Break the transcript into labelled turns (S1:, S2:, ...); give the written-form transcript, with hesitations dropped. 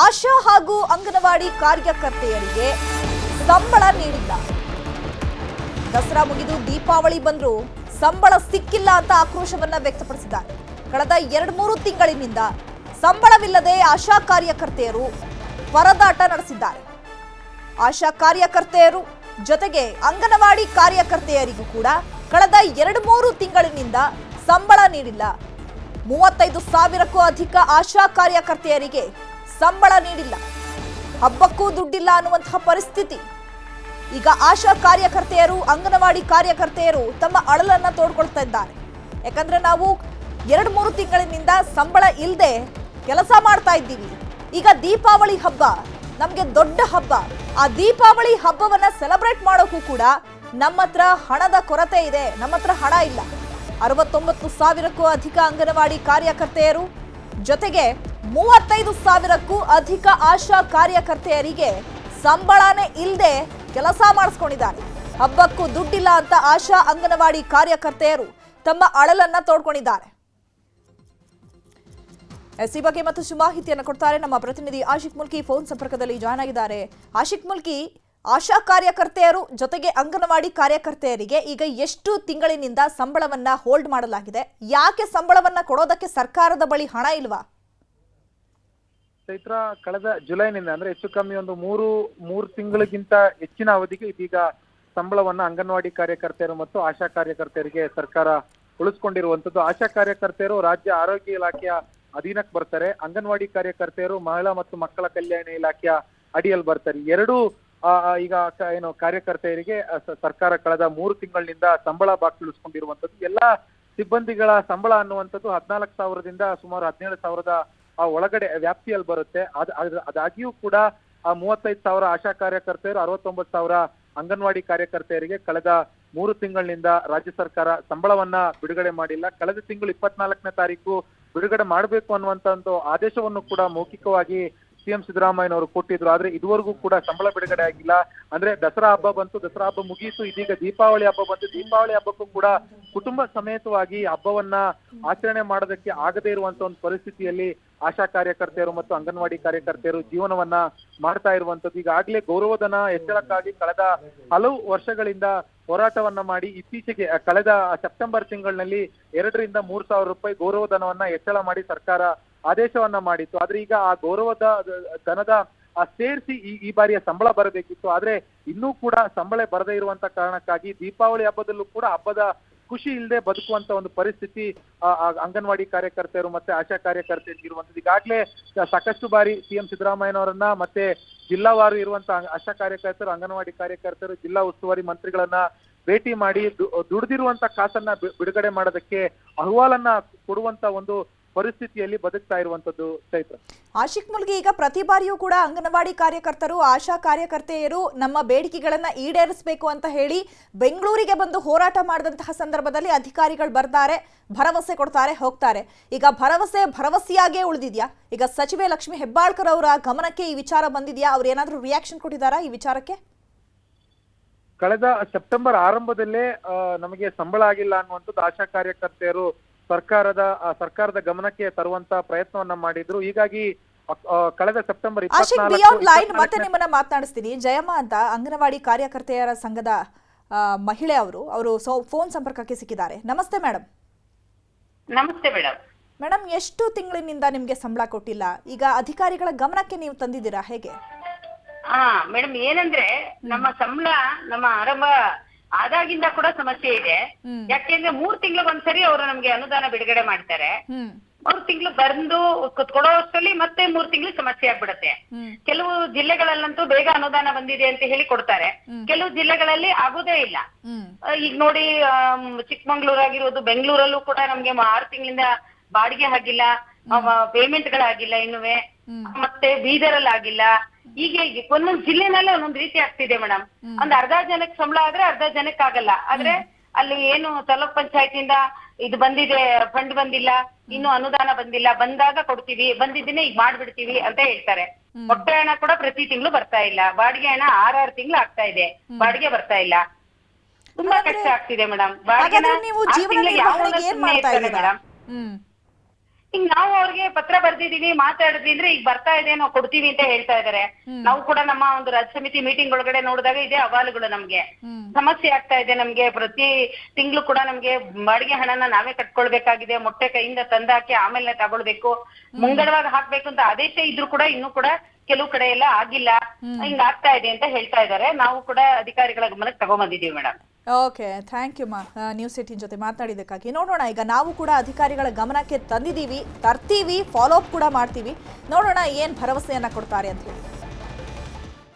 S1: ಆಶಾ ಹಾಗೂ ಅಂಗನವಾಡಿ ಕಾರ್ಯಕರ್ತೆಯರಿಗೆ ಸಂಬಳ ನೀಡಿಲ್ಲ. ದಸರಾ ಮುಗಿದು ದೀಪಾವಳಿ ಬಂದರೂ ಸಂಬಳ ಸಿಕ್ಕಿಲ್ಲ ಅಂತ ಆಕ್ರೋಶವನ್ನ ವ್ಯಕ್ತಪಡಿಸಿದ್ದಾರೆ. ಕಳೆದ 2-3 ತಿಂಗಳಿನಿಂದ ಸಂಬಳವಿಲ್ಲದೆ ಆಶಾ ಕಾರ್ಯಕರ್ತೆಯರು ಪರದಾಟ ನಡೆಸಿದ್ದಾರೆ. ಆಶಾ ಕಾರ್ಯಕರ್ತೆಯರು ಜೊತೆಗೆ ಅಂಗನವಾಡಿ ಕಾರ್ಯಕರ್ತೆಯರಿಗೂ ಕೂಡ ಕಳೆದ 2-3 ತಿಂಗಳಿನಿಂದ ಸಂಬಳ ನೀಡಿಲ್ಲ. 35,000ಕ್ಕೂ ಅಧಿಕ ಆಶಾ ಕಾರ್ಯಕರ್ತೆಯರಿಗೆ ಸಂಬಳ ನೀಡಿಲ್ಲ. ಹಬ್ಬಕ್ಕೂ ದುಡ್ಡಿಲ್ಲ ಅನ್ನುವಂತಹ ಪರಿಸ್ಥಿತಿ. ಈಗ ಆಶಾ ಕಾರ್ಯಕರ್ತೆಯರು ಅಂಗನವಾಡಿ ಕಾರ್ಯಕರ್ತೆಯರು ತಮ್ಮ ಅಳಲನ್ನ ತೋಡ್ಕೊಳ್ತಾ ಇದ್ದಾರೆ. ಯಾಕಂದ್ರೆ ನಾವು 2-3 ತಿಂಗಳಿನಿಂದ ಸಂಬಳ ಇಲ್ಲದೆ ಕೆಲಸ ಮಾಡ್ತಾ ಇದ್ದೀವಿ. ಈಗ ದೀಪಾವಳಿ ಹಬ್ಬ ನಮಗೆ ದೊಡ್ಡ ಹಬ್ಬ. ಆ ದೀಪಾವಳಿ ಹಬ್ಬವನ್ನ ಸೆಲೆಬ್ರೇಟ್ ಮಾಡೋಕ್ಕೂ ಕೂಡ ನಮ್ಮ ಹತ್ರ ಹಣದ ಕೊರತೆ ಇದೆ, ನಮ್ಮ ಹತ್ರ ಹಣ ಇಲ್ಲ. 69,000ಕ್ಕೂ ಅಧಿಕ ಅಂಗನವಾಡಿ ಕಾರ್ಯಕರ್ತೆಯರು ಜೊತೆಗೆ 35,000ಕ್ಕೂ ಅಧಿಕ ಆಶಾ ಕಾರ್ಯಕರ್ತೆಯರಿಗೆ ಸಂಬಳನೇ ಇಲ್ಲದೆ ಕೆಲಸ ಮಾಡಿಸ್ಕೊಂಡಿದ್ದಾರೆ. ಹಬ್ಬಕ್ಕೂ ದುಡ್ಡಿಲ್ಲ ಅಂತ ಆಶಾ ಅಂಗನವಾಡಿ ಕಾರ್ಯಕರ್ತೆಯರು ತಮ್ಮ ಅಳಲನ್ನ ತೋಡ್ಕೊಂಡಿದ್ದಾರೆ. ಈ ಬಗ್ಗೆ ಮತ್ತಷ್ಟು ಮಾಹಿತಿಯನ್ನು ಕೊಡ್ತಾರೆ ನಮ್ಮ ಪ್ರತಿನಿಧಿ ಆಶಿಕ್ ಮುಲ್ಕಿ. ಫೋನ್ ಸಂಪರ್ಕದಲ್ಲಿ ಜಾಯ್ನ್ ಆಗಿದ್ದಾರೆ. ಆಶಿಕ್ ಮುಲ್ಕಿ, ಆಶಾ ಕಾರ್ಯಕರ್ತೆಯರು ಜೊತೆಗೆ ಅಂಗನವಾಡಿ ಕಾರ್ಯಕರ್ತೆಯರಿಗೆ ಈಗ ಎಷ್ಟು ತಿಂಗಳಿನಿಂದ ಸಂಬಳವನ್ನ ಹೋಲ್ಡ್ ಮಾಡಲಾಗಿದೆ? ಯಾಕೆ ಸಂಬಳವನ್ನ ಕೊಡೋದಕ್ಕೆ ಸರ್ಕಾರದ ಬಳಿ ಹಣ ಇಲ್ವಾ?
S2: ಚೈತ್ರ, ಕಳೆದ ಜುಲೈನಿಂದ ಅಂದ್ರೆ ಹೆಚ್ಚು ಕಮ್ಮಿ ಒಂದು ಮೂರು ತಿಂಗಳಿಗಿಂತ ಹೆಚ್ಚಿನ ಅವಧಿಗೆ ಇದೀಗ ಸಂಬಳವನ್ನ ಅಂಗನವಾಡಿ ಕಾರ್ಯಕರ್ತೆಯರು ಮತ್ತು ಆಶಾ ಕಾರ್ಯಕರ್ತೆಯರಿಗೆ ಸರ್ಕಾರ ಉಳಿಸ್ಕೊಂಡಿರುವಂತದ್ದು. ಆಶಾ ಕಾರ್ಯಕರ್ತೆಯರು ರಾಜ್ಯ ಆರೋಗ್ಯ ಇಲಾಖೆಯ ಅಧೀನಕ್ಕೆ ಬರ್ತಾರೆ. ಅಂಗನವಾಡಿ ಕಾರ್ಯಕರ್ತೆಯರು ಮಹಿಳಾ ಮತ್ತು ಮಕ್ಕಳ ಕಲ್ಯಾಣ ಇಲಾಖೆಯ ಅಡಿಯಲ್ಲಿ ಬರ್ತಾರೆ. ಎರಡೂ ಈಗ ಏನು ಕಾರ್ಯಕರ್ತೆಯರಿಗೆ ಸರ್ಕಾರ ಕಳೆದ 3 ತಿಂಗಳಿನಿಂದ ಸಂಬಳ ಬಾಕಿ ಉಳಿಸ್ಕೊಂಡಿರುವಂತದ್ದು. ಎಲ್ಲಾ ಸಿಬ್ಬಂದಿಗಳ ಸಂಬಳ ಅನ್ನುವಂಥದ್ದು 14,000ದಿಂದ ಸುಮಾರು 17,000ದ ಒಳಗಡೆ ವ್ಯಾಪ್ತಿಯಲ್ಲಿ ಬರುತ್ತೆ. ಅದಾಗಿಯೂ ಕೂಡ 35,000 ಆಶಾ ಕಾರ್ಯಕರ್ತೆಯರು, 69,000 ಅಂಗನವಾಡಿ ಕಾರ್ಯಕರ್ತೆಯರಿಗೆ ಕಳೆದ 3 ತಿಂಗಳಿನಿಂದ ರಾಜ್ಯ ಸರ್ಕಾರ ಸಂಬಳವನ್ನ ಬಿಡುಗಡೆ ಮಾಡಿಲ್ಲ. ಕಳೆದ ತಿಂಗಳು 24ನೇ ತಾರೀಕು ಬಿಡುಗಡೆ ಮಾಡಬೇಕು ಅನ್ನುವಂತ ಒಂದು ಆದೇಶವನ್ನು ಕೂಡ ಮೌಖಿಕವಾಗಿ ಸಿಎಂ ಸಿದ್ದರಾಮಯ್ಯನವರು ಕೊಟ್ಟಿದ್ರು. ಆದ್ರೆ ಇದುವರೆಗೂ ಕೂಡ ಸಂಬಳ ಬಿಡುಗಡೆ ಆಗಿಲ್ಲ. ಅಂದ್ರೆ ದಸರಾ ಹಬ್ಬ ಬಂತು, ದಸರಾ ಹಬ್ಬ ಮುಗಿಯಿತು, ಇದೀಗ ದೀಪಾವಳಿ ಹಬ್ಬ ಬಂತು. ದೀಪಾವಳಿ ಹಬ್ಬಕ್ಕೂ ಕೂಡ ಕುಟುಂಬ ಸಮೇತವಾಗಿ ಹಬ್ಬವನ್ನ ಆಚರಣೆ ಮಾಡೋದಕ್ಕೆ ಆಗದೇ ಇರುವಂತ ಒಂದು ಪರಿಸ್ಥಿತಿಯಲ್ಲಿ ಆಶಾ ಕಾರ್ಯಕರ್ತೆಯರು ಮತ್ತು ಅಂಗನವಾಡಿ ಕಾರ್ಯಕರ್ತೆಯರು ಜೀವನವನ್ನ ಮಾಡ್ತಾ ಇರುವಂತದ್ದು. ಈಗಾಗಲೇ ಗೌರವಧನ ಹೆಚ್ಚಳಕ್ಕಾಗಿ ಕಳೆದ ಹಲವು ವರ್ಷಗಳಿಂದ ಹೋರಾಟವನ್ನ ಮಾಡಿ ಇತ್ತೀಚೆಗೆ ಕಳೆದ ಸೆಪ್ಟೆಂಬರ್ ತಿಂಗಳಿನಲ್ಲಿ 2,000ರಿಂದ 3,000 ರೂಪಾಯಿ ಗೌರವಧನವನ್ನ ಹೆಚ್ಚಳ ಮಾಡಿ ಸರ್ಕಾರ ಆದೇಶವನ್ನ ಮಾಡಿತ್ತು. ಆದ್ರೆ ಈಗ ಆ ಧನದ ಸೇರಿಸಿ ಈ ಬಾರಿಯ ಸಂಬಳ ಬರಬೇಕಿತ್ತು. ಆದ್ರೆ ಇನ್ನೂ ಕೂಡ ಸಂಬಳ ಬರದೇ ಇರುವಂತ ಕಾರಣಕ್ಕಾಗಿ ದೀಪಾವಳಿ ಹಬ್ಬದಲ್ಲೂ ಕೂಡ ಹಬ್ಬದ ಖುಷಿ ಇಲ್ಲದೆ ಬದುಕುವಂತ ಒಂದು ಪರಿಸ್ಥಿತಿ ಅಂಗನವಾಡಿ ಕಾರ್ಯಕರ್ತೆಯರು ಮತ್ತೆ ಆಶಾ ಕಾರ್ಯಕರ್ತೆಯರಿಗೆ ಇರುವಂತದ್ದು. ಈಗಾಗಲೇ ಸಾಕಷ್ಟು ಬಾರಿ ಸಿಎಂ ಸಿದ್ದರಾಮಯ್ಯನವರನ್ನ ಮತ್ತೆ ಜಿಲ್ಲಾವಾರು ಇರುವಂತಹ ಆಶಾ ಕಾರ್ಯಕರ್ತರು, ಅಂಗನವಾಡಿ ಕಾರ್ಯಕರ್ತರು ಜಿಲ್ಲಾ ಉಸ್ತುವಾರಿ ಮಂತ್ರಿಗಳನ್ನ ಭೇಟಿ ಮಾಡಿ ದುಡಿದಿರುವಂತ ಕಾಸನ್ನ ಬಿಡುಗಡೆ ಮಾಡೋದಕ್ಕೆ ಅಹವಾಲನ್ನ ಕೊಡುವಂತ ಒಂದು ಪರಿಸ್ಥಿತಿಯಲ್ಲಿ ಬದುಕ್ತಾ ಇರುವಂತದ್ದು. ಚೈತ್ರ,
S1: ಆಶಿಕ್ ಮುಲ್ಗಿ, ಈಗ ಪ್ರತಿ ಬಾರಿಯೂ ಕೂಡ ಅಂಗನವಾಡಿ ಕಾರ್ಯಕರ್ತರು, ಆಶಾ ಕಾರ್ಯಕರ್ತೆಯರು ನಮ್ಮ ಬೇಡಿಕೆಗಳನ್ನ ಈಡೇರಿಸಬೇಕು ಅಂತ ಹೇಳಿ ಬೆಂಗಳೂರಿಗೆ ಬಂದು ಹೋರಾಟ ಮಾಡಿದಂತಹ ಸಂದರ್ಭದಲ್ಲಿ ಅಧಿಕಾರಿಗಳು ಬರ್ತಾರೆ, ಭರವಸೆ ಕೊಡ್ತಾರೆ, ಹೋಗ್ತಾರೆ. ಈಗ ಭರವಸೆಯಾಗೇ ಉಳಿದಿದ್ಯಾ? ಈಗ ಸಚಿವೆ ಲಕ್ಷ್ಮಿ ಹೆಬ್ಬಾಳ್ಕರ್ ಅವರ ಗಮನಕ್ಕೆ ಈ ವಿಚಾರ ಬಂದಿದ್ಯಾ? ಅವ್ರು ಏನಾದ್ರೂ ರಿಯಾಕ್ಷನ್ ಕೊಟ್ಟಿದ್ದಾರಾ ಈ ವಿಚಾರಕ್ಕೆ?
S2: ಕಳೆದ ಸೆಪ್ಟೆಂಬರ್ ಆರಂಭದಲ್ಲೇ ನಮಗೆ ಸಂಬಳ ಆಗಿಲ್ಲ ಅನ್ನುವಂಥದ್ದು ಆಶಾ ಕಾರ್ಯಕರ್ತೆಯರು ಸರ್ಕಾರದ ಗಮನಕ್ಕೆ ತರುವಂತ ಪ್ರಯತ್ನವನ್ನ ಮಾಡಿದ್ರು. ಹೀಗಾಗಿ ಕಳೆದ ಸೆಪ್ಟೆಂಬರ್
S1: 24 ಮತ್ತೆ ನಿಮ್ಮನ್ನ ಮಾತನಾಡಿಸ್ತೀನಿ. ಜಯಮ್ಮ ಅಂತ ಅಂಗನವಾಡಿ ಕಾರ್ಯಕರ್ತೆಯರ ಸಂಘದ ಮಹಿಳೆ ಅವರು ಫೋನ್ ಸಂಪರ್ಕಕ್ಕೆ ಸಿಕ್ಕಿದ್ದಾರೆ. ನಮಸ್ತೆ ಮೇಡಮ್.
S3: ನಮಸ್ತೆ ಮೇಡಮ್.
S1: ಮೇಡಮ್, ಎಷ್ಟು ತಿಂಗಳಿನಿಂದ ನಿಮ್ಗೆ ಸಂಬಳ ಕೊಟ್ಟಿಲ್ಲ? ಈಗ ಅಧಿಕಾರಿಗಳ ಗಮನಕ್ಕೆ ನೀವು ತಂದಿದ್ದೀರಾ, ಹೇಗೆ?
S3: ಮೇಡಮ್, ಏನಂದ್ರೆ ನಮ್ಮ ಸಂಬಳ ನಮ್ಮ ಆರಂಭ ಆದಾಗಿಂದ ಕೂಡ ಸಮಸ್ಯೆ ಇದೆ. ಯಾಕೆಂದ್ರೆ 3 ತಿಂಗಳಿಗೆ ಒಂದ್ಸರಿ ಅವರು ನಮ್ಗೆ ಅನುದಾನ ಬಿಡುಗಡೆ ಮಾಡ್ತಾರೆ. 3 ತಿಂಗಳು ಬಂದು ಕೊಡೋಷ್ಟರಲ್ಲಿ ಮತ್ತೆ 3 ತಿಂಗಳು ಸಮಸ್ಯೆ ಆಗ್ಬಿಡತ್ತೆ. ಕೆಲವು ಜಿಲ್ಲೆಗಳಲ್ಲಂತೂ ಬೇಗ ಅನುದಾನ ಬಂದಿದೆ ಅಂತ ಹೇಳಿ ಕೊಡ್ತಾರೆ, ಕೆಲವು ಜಿಲ್ಲೆಗಳಲ್ಲಿ ಆಗೋದೇ ಇಲ್ಲ. ಈಗ ನೋಡಿ, ಚಿಕ್ಕಮಂಗ್ಳೂರ್ ಆಗಿರೋದು, ಬೆಂಗಳೂರಲ್ಲೂ ಕೂಡ ನಮ್ಗೆ 6 ತಿಂಗಳಿಂದ ಬಾಡಿಗೆ ಆಗಿಲ್ಲ, ಪೇಮೆಂಟ್ ಗಳಾಗಿಲ್ಲ ಇನ್ನುವೆ, ಮತ್ತೆ ಬೀದರಲ್ಲಿ ಆಗಿಲ್ಲ. ಹೀಗೆ ಒಂದೊಂದ್ ಜಿಲ್ಲೆನಲ್ಲೇ ಒಂದೊಂದ್ ರೀತಿ ಆಗ್ತಿದೆ ಮೇಡಮ್. ಒಂದ್ ಅರ್ಧ ಜನಕ್ಕೆ ಸಂಬಳ ಆದ್ರೆ ಅರ್ಧ ಜನಕ್ಕೆ ಆಗಲ್ಲ. ಆದ್ರೆ ಅಲ್ಲಿ ಏನು ತಾಲೂಕ್ ಪಂಚಾಯತಿಂದ ಇದು ಬಂದಿದೆ, ಫಂಡ್ ಬಂದಿಲ್ಲ, ಇನ್ನು ಅನುದಾನ ಬಂದಿಲ್ಲ, ಬಂದಾಗ ಕೊಡ್ತೀವಿ, ಬಂದಿದ್ದೇನೆ ಈಗ ಮಾಡ್ಬಿಡ್ತೀವಿ ಅಂತ ಹೇಳ್ತಾರೆ. ಮೊಟ್ಟೆ ಹಣ ಕೂಡ ಪ್ರತಿ ತಿಂಗಳು ಬರ್ತಾ ಇಲ್ಲ, ಬಾಡಿಗೆ ಹಣ 6 ತಿಂಗಳು ಆಗ್ತಾ ಇದೆ, ಬಾಡಿಗೆ ಬರ್ತಾ ಇಲ್ಲ. ತುಂಬಾ ಕಷ್ಟ ಆಗ್ತಿದೆ ಮೇಡಮ್. ಬಾಡಿಗೆ
S1: ನೀವು ಜೀವನ ನಿರ್ವಹಣೆಗೆ ಏನ್ ಮಾಡ್ತಾ ಇದ್ದೀರಾ ಮೇಡಮ್?
S3: ಹಿಂಗ್ ನಾವು ಅವ್ರಿಗೆ ಪತ್ರ ಬರ್ದಿದೀವಿ ಮಾತಾಡಿದ್ವಿ ಅಂದ್ರೆ ಈಗ ಬರ್ತಾ ಇದೆ ನಾವು ಕೊಡ್ತೀವಿ ಅಂತ ಹೇಳ್ತಾ ಇದಾರೆ. ನಾವು ಕೂಡ ನಮ್ಮ ಒಂದು ರಾಜ್ಯ ಸಮಿತಿ ಮೀಟಿಂಗ್ ಒಳಗಡೆ ನೋಡಿದಾಗ ಇದೇ ಅಹವಾಲುಗಳು ನಮ್ಗೆ ಸಮಸ್ಯೆ ಆಗ್ತಾ ಇದೆ. ನಮ್ಗೆ ಪ್ರತಿ ತಿಂಗಳು ಕೂಡ ನಮ್ಗೆ ಬಾಡಿಗೆ ಹಣನ ನಾವೇ ಕಟ್ಕೊಳ್ಬೇಕಾಗಿದೆ. ಮೊಟ್ಟೆ ಕೈಯಿಂದ ತಂದಾಕಿ ಆಮೇಲೆ ತಗೊಳ್ಬೇಕು, ಮುಂಗಡವಾಗಿ ಹಾಕ್ಬೇಕು ಅಂತ ಆದೇಶ ಇದ್ರು ಕೂಡ ಇನ್ನೂ ಕೂಡ ಕೆಲವು ಕಡೆ ಎಲ್ಲ ಆಗಿಲ್ಲ. ಹಿಂಗ್ ಆಗ್ತಾ ಇದೆ ಅಂತ ಹೇಳ್ತಾ ಇದಾರೆ. ನಾವು ಕೂಡ ಅಧಿಕಾರಿಗಳ ಗಮನಕ್ಕೆ ತಗೊಂಡ್ಬಂದಿದೀವಿ ಮೇಡಮ್.
S1: ಓಕೆ, ಥ್ಯಾಂಕ್ ಯು ಮಾ ನ್ಯೂಸ್ 18 ಜೊತೆ ಮಾತನಾಡಿದ್ದಕ್ಕಾಗಿ. ನೋಡೋಣ, ಈಗ ನಾವು ಕೂಡ ಅಧಿಕಾರಿಗಳ ಗಮನಕ್ಕೆ ತಂದಿದ್ದೀವಿ, ತರ್ತೀವಿ, ಫಾಲೋ ಅಪ್ ಕೂಡ ಮಾಡ್ತೀವಿ. ನೋಡೋಣ ಏನು ಭರವಸೆಯನ್ನ ಕೊಡ್ತಾರೆ ಅಂತ ಹೇಳಿ.